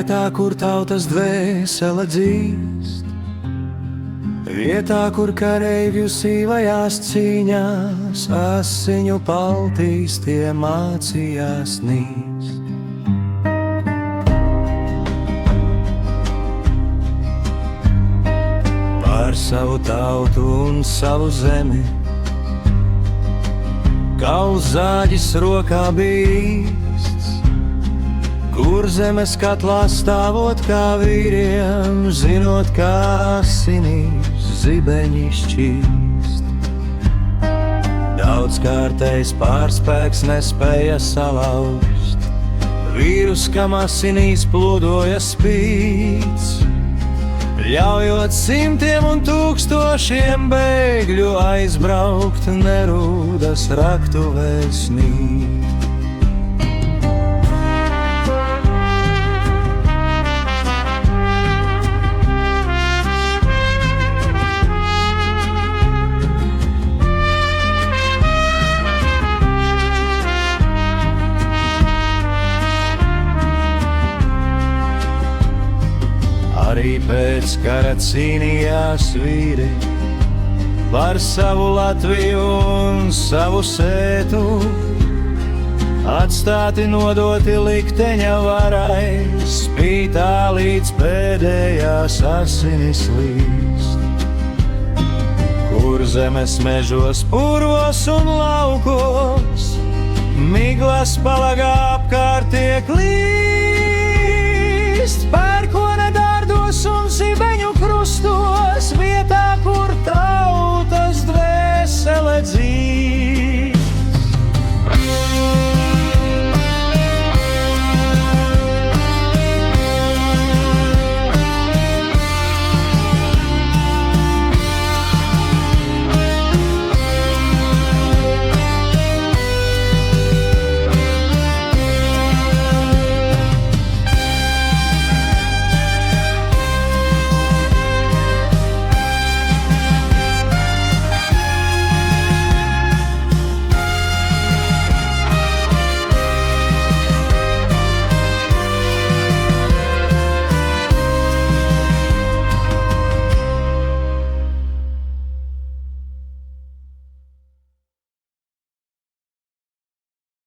vietā, kur tautas dvēsele dzīst, vietā, kur kareivju sīvajās cīņās asiņu paltīs tie mācījās nīst. Par savu tautu un savu zemi, kauls zāģis rokā bijis, kur zemes katlā stāvot kā vīriem, zinot, kā asinīs zibeņi šķīst. Daudzkārtais pārspēks nespēja salauzt vīrus, kam asinīs plūdoja spīts, ļaujot simtiem un tūkstošiem bēgļu aizbraukt Nerūdas raktuvēs nīt. Arī pēc kara cīnījās vīri par savu Latviju un savu sētu, atstāti nodoti likteņa varai, spītā līdz pēdējās asinis līst. Kur zemes mežos, purvos un laukos, miglas palagā apkārt tiek līst.